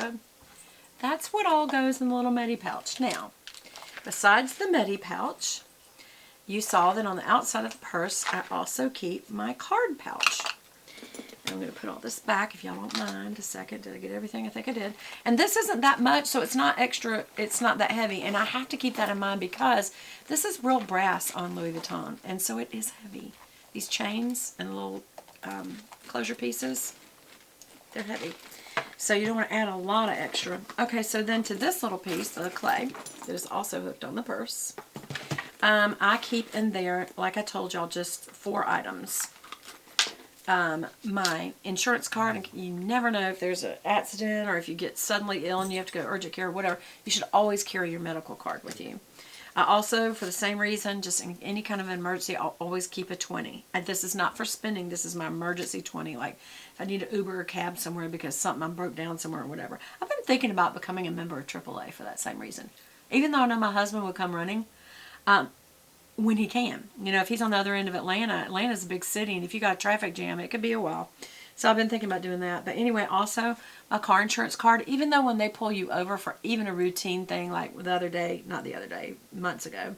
So that's what all goes in the little Medi pouch. Now, besides the Medi pouch, you saw that on the outside of the purse, I also keep my card pouch. And I'm going to put all this back, if y'all don't mind. A second. Did I get everything? I think I did. And this isn't that much, so it's not extra. It's not that heavy. And I have to keep that in mind because this is real brass on Louis Vuitton. And so it is heavy. These chains and little closure pieces, they're heavy. So you don't want to add a lot of extra. Okay, so then to this little piece of clay that is also hooked on the purse, I keep in there, like I told y'all, just 4 items. My insurance card, and you never know if there's an accident or if you get suddenly ill and you have to go urgent care or whatever, you should always carry your medical card with you. I also, for the same reason, just in any kind of emergency, I'll always keep a 20. And this is not for spending, this is my emergency 20. Like, if I need an Uber or cab somewhere because I broke down somewhere or whatever. I've been thinking about becoming a member of AAA for that same reason. Even though I know my husband would come running, when he can. You know, if he's on the other end of Atlanta, Atlanta's a big city, and if you got a traffic jam, it could be a while. So I've been thinking about doing that. But anyway, also, my car insurance card, even though when they pull you over for even a routine thing, like the other day, not the other day, months ago,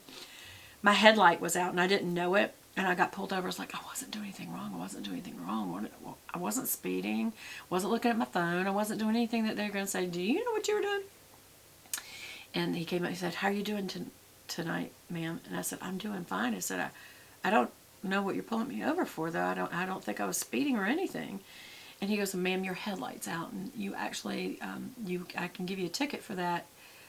my headlight was out and I didn't know it, and I got pulled over. It's like, I wasn't doing anything wrong. I wasn't doing anything wrong. I wasn't speeding. Wasn't looking at my phone. I wasn't doing anything that they're going to say, do you know what you were doing? And he came up and said, how are you doing tonight, ma'am? And I said, I'm doing fine. I said, I don't know what you're pulling me over for, though. I don't think I was speeding or anything. And he goes, ma'am, your headlight's out, and you actually, I can give you a ticket for that,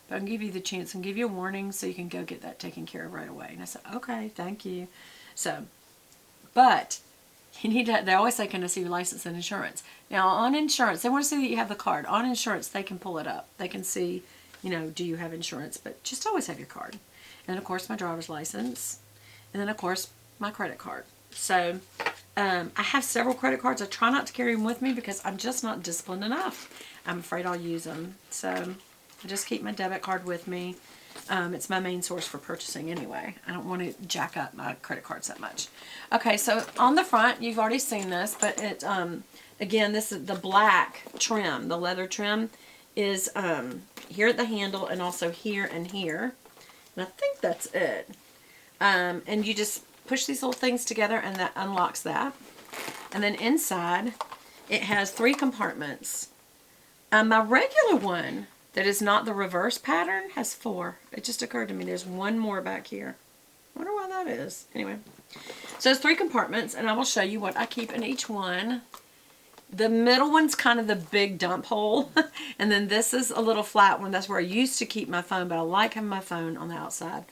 but I can give you the chance and give you a warning so you can go get that taken care of right away. And I said, okay, thank you. So, but you need to, they always say, can I see your license and insurance? Now, on insurance, they want to see that you have the card. On insurance, they can pull it up. They can see, you know, do you have insurance? But just always have your card. And, of course, my driver's license. And then, of course, my credit card. So, I have several credit cards. I try not to carry them with me because I'm just not disciplined enough. I'm afraid I'll use them. So, I just keep my debit card with me. It's my main source for purchasing anyway. I don't want to jack up my credit cards that much. Okay, so on the front, you've already seen this, but it, again, this is the black trim. The leather trim is here at the handle and also here and here. And I think that's it. And you just push these little things together and that unlocks that. And then inside, it has 3 compartments. My regular one, that is not the reverse pattern, has 4. It just occurred to me there's one more back here. I wonder why that is. Anyway, so it's 3 compartments, and I will show you what I keep in each one. The middle one's kind of the big dump hole, and then this is a little flat one. That's where I used to keep my phone, but I like having my phone on the outside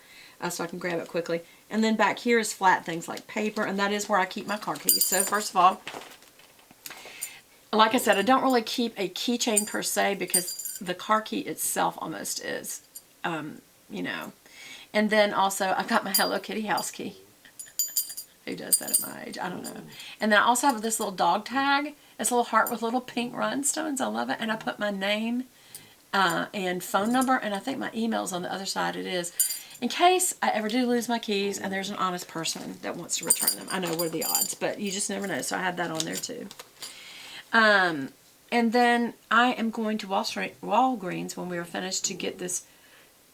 so I can grab it quickly. And then back here is flat things like paper, and that is where I keep my car keys. So first of all, like I said, I don't really keep a keychain per se because the car key itself almost is, you know. And then also, I've got my Hello Kitty house key. Who does that at my age? I don't know. And then I also have this little dog tag. It's a little heart with little pink rhinestones. I love it. And I put my name and phone number, and I think my email's on the other side. It is. In case I ever do lose my keys and there's an honest person that wants to return them. I know what are the odds, but you just never know. So I have that on there too. And then I am going to Walgreens when we are finished to get this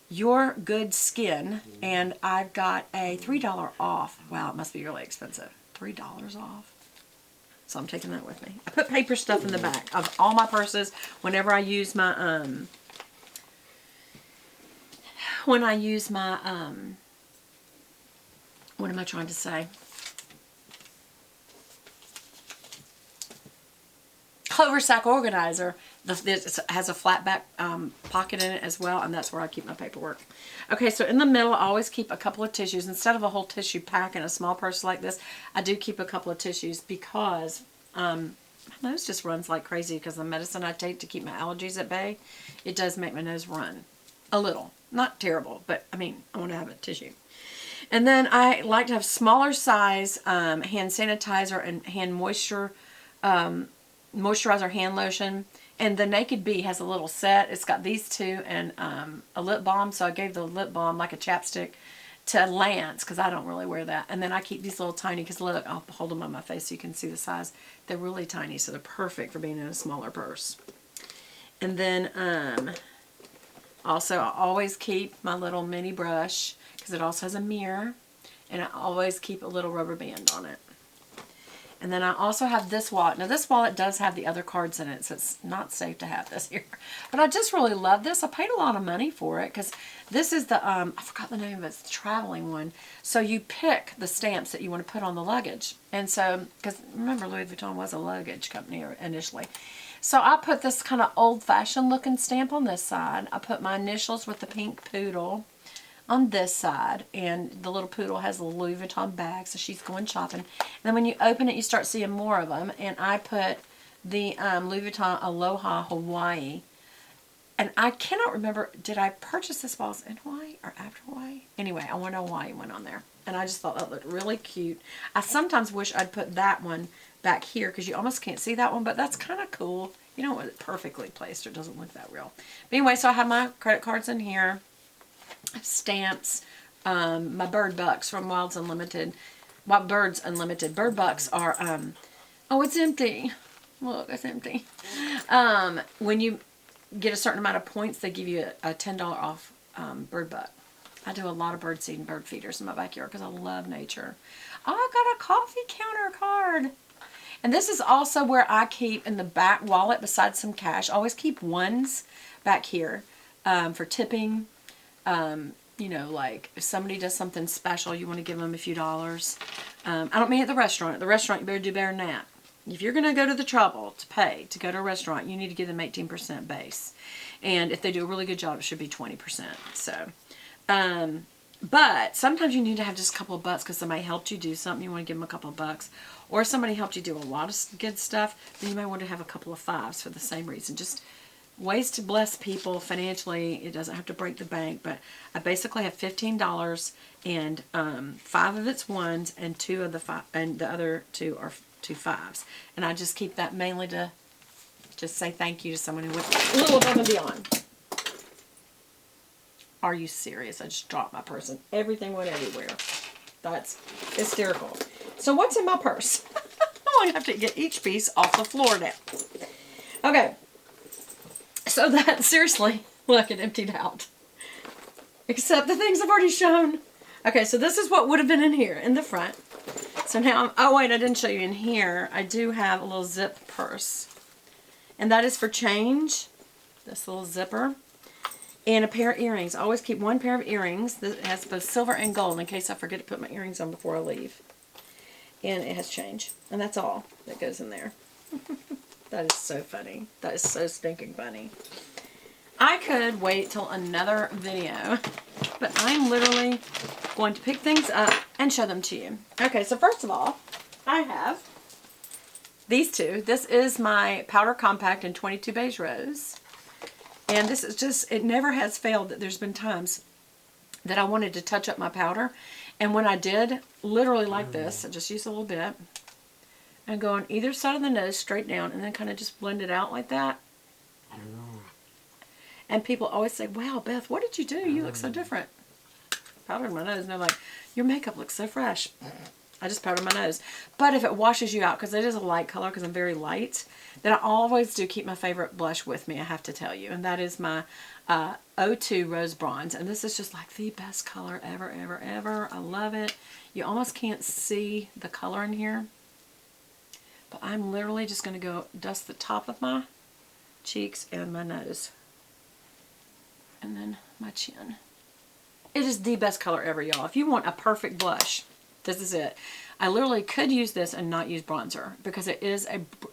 Your Good Skin, and I've got a $3 off. Wow, it must be really expensive. $3 off. So I'm taking that with me. I put paper stuff in the back of all my purses whenever I use my, what am I trying to say? Clover sack organizer. This has a flat back pocket in it as well, and that's where I keep my paperwork. Okay, so in the middle, I always keep a couple of tissues. Instead of a whole tissue pack in a small purse like this, I do keep a couple of tissues because my nose just runs like crazy because the medicine I take to keep my allergies at bay, it does make my nose run a little. Not terrible, but I mean, I want to have a tissue. And then I like to have smaller size hand sanitizer and hand moisturizer hand lotion. And the Naked Bee has a little set. It's got these two and a lip balm. So I gave the lip balm like a chapstick to Lance because I don't really wear that. And then I keep these little tiny, because look, I'll hold them on my face so you can see the size. They're really tiny, so they're perfect for being in a smaller purse. And then also I always keep my little mini brush because it also has a mirror, and I always keep a little rubber band on it. And then I also have this wallet. Now this wallet does have the other cards in it, so it's not safe to have this here. But I just really love this. I paid a lot of money for it because this is the, I forgot the name of it, it's the traveling one. So you pick the stamps that you want to put on the luggage. And so, because remember Louis Vuitton was a luggage company initially. So I put this kind of old-fashioned looking stamp on this side. I put my initials with the pink poodle on this side, and the little poodle has a Louis Vuitton bag, so she's going shopping. And then when you open it, you start seeing more of them, and I put the Louis Vuitton Aloha Hawaii. And I cannot remember, did I purchase this while I was in Hawaii or after Hawaii? Anyway, I went to Hawaii one on there, and I just thought that looked really cute. I sometimes wish I'd put that one back here because you almost can't see that one, but that's kind of cool. You don't want it perfectly placed, or it doesn't look that real. But anyway, so I have my credit cards in here. Stamps, my bird bucks from Wilds Unlimited. Birds Unlimited. Bird bucks are, oh, it's empty. Look, it's empty. When you get a certain amount of points, they give you a $10 off bird buck. I do a lot of bird seed and bird feeders in my backyard because I love nature. Oh, I got a coffee counter card. And this is also where I keep in the back wallet, besides some cash, I always keep ones back here for tipping. You know, like if somebody does something special, you want to give them a few dollars. I don't mean at the restaurant. At the restaurant, you better do better than that. If you're going to go to the trouble to pay to go to a restaurant, you need to give them 18% base. And if they do a really good job, it should be 20%. So, but sometimes you need to have just a couple of bucks because somebody helped you do something. You want to give them a couple of bucks. Or somebody helped you do a lot of good stuff. Then you might want to have a couple of fives for the same reason. Just ways to bless people financially. It doesn't have to break the bank, but I basically have $15, and 5 of it's ones, and 2 of the 5, and the other 2 are 2 fives. And I just keep that mainly to just say thank you to someone who went a little above and beyond. Are you serious? I just dropped my purse and everything went everywhere. That's hysterical. So what's in my purse? I only have to get each piece off the floor now. Okay. So that, seriously, look, it emptied out. Except the things I've already shown. Okay, so this is what would have been in here, in the front. So now, oh wait, I didn't show you in here. I do have a little zip purse. And that is for change. This little zipper. And a pair of earrings. I always keep one pair of earrings that has both silver and gold in case I forget to put my earrings on before I leave. And it has change. And that's all that goes in there. That is so funny. That is so stinking funny. I could wait till another video, but I'm literally going to pick things up and show them to you. Okay, so first of all, I have these two. This is my Powder Compact in 22 Beige Rose. And this is just, it never has failed that there's been times that I wanted to touch up my powder. And when I did, literally like this, I just use a little bit. And go on either side of the nose, straight down, and then kind of just blend it out like that. And people always say, wow, Beth, what did you do? You look so different. Powdered my nose, and they're like, your makeup looks so fresh. I just powdered my nose. But if it washes you out, because it is a light color, because I'm very light, then I always do keep my favorite blush with me, I have to tell you. And that is my O2 Rose Bronze. And this is just like the best color ever, ever, ever. I love it. You almost can't see the color in here. But I'm literally just going to go dust the top of my cheeks and my nose. And then my chin. It is the best color ever, y'all. If you want a perfect blush, this is it. I literally could use this and not use bronzer because it is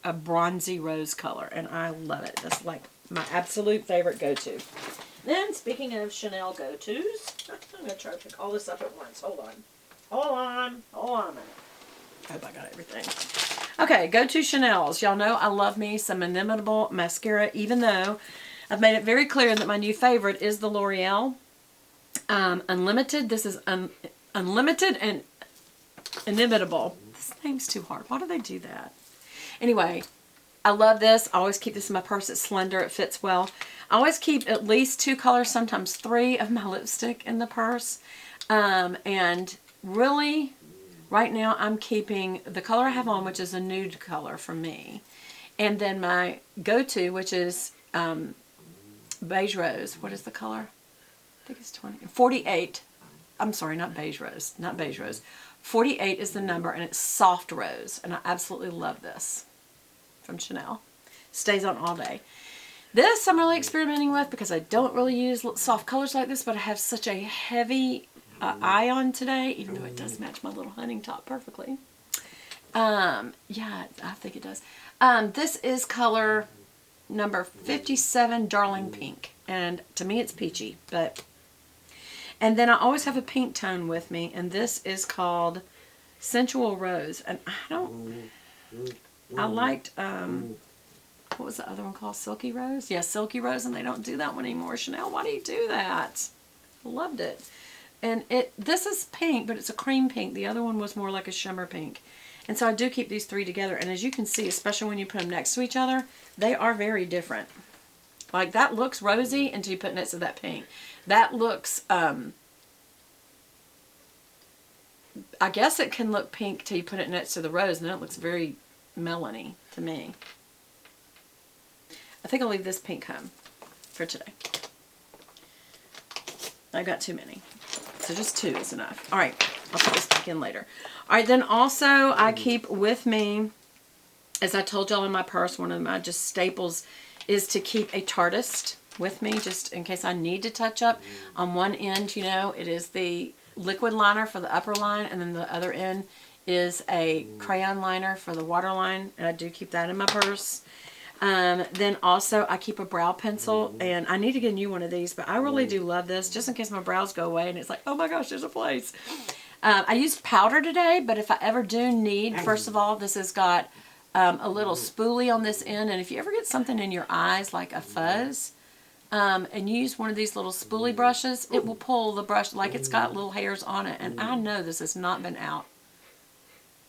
a bronzy rose color. And I love it. That's like my absolute favorite go-to. Then, speaking of Chanel go-tos, I'm going to try to pick all this up at once. Hold on. Hold on. Hold on a minute. I hope I got everything. Okay, go-to Chanel's. Y'all know I love me some Inimitable mascara, even though I've made it very clear that my new favorite is the L'Oreal Unlimited. This is Unlimited and Inimitable. This name's too hard. Why do they do that? Anyway, I love this. I always keep this in my purse. It's slender. It fits well. I always keep at least 2 colors, sometimes 3 of my lipstick in the purse. And really, right now I'm keeping the color I have on, which is a nude color for me. And then my go-to, which is beige rose. What is the color? I think it's 48. I'm sorry, not beige rose. Not beige rose. 48 is the number, and it's soft rose. And I absolutely love this from Chanel. Stays on all day. This I'm really experimenting with because I don't really use soft colors like this, but I have such a heavy eye on today, even though it does match my little hunting top perfectly. Yeah, I think it does. This is color number 57, Darling Pink. And to me, it's peachy. And then I always have a pink tone with me, and this is called Sensual Rose. And I liked, what was the other one called? Silky Rose? Yeah, Silky Rose, and they don't do that one anymore. Chanel, why do you do that? Loved it. And this is pink, but it's a cream pink. The other one was more like a shimmer pink. And so I do keep these three together. And as you can see, especially when you put them next to each other, they are very different. Like, that looks rosy until you put it next to that pink. That looks, I guess it can look pink till you put it next to the rose, and then it looks very melony to me. I think I'll leave this pink home for today. I've got too many. So just 2 is enough. All right, I'll put this back in later. All right, then also I keep with me, as I told y'all in my purse, one of my just staples is to keep a Tartist with me just in case I need to touch up. On one end, you know, it is the liquid liner for the upper line, and then the other end is a crayon liner for the waterline, and I do keep that in my purse. Then also I keep a brow pencil, and I need to get a new one of these, but I really do love this just in case my brows go away and it's like, oh my gosh, there's a place. I used powder today, but if I ever do need, first of all, this has got a little spoolie on this end, and if you ever get something in your eyes like a fuzz, and you use one of these little spoolie brushes, it will pull the brush like it's got little hairs on it, and I know this has not been out.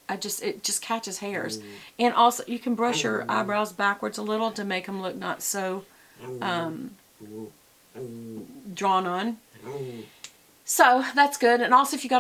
It just catches hairs. And also, you can brush your eyebrows backwards a little to make them look not so drawn on. So, that's good. And also, if you got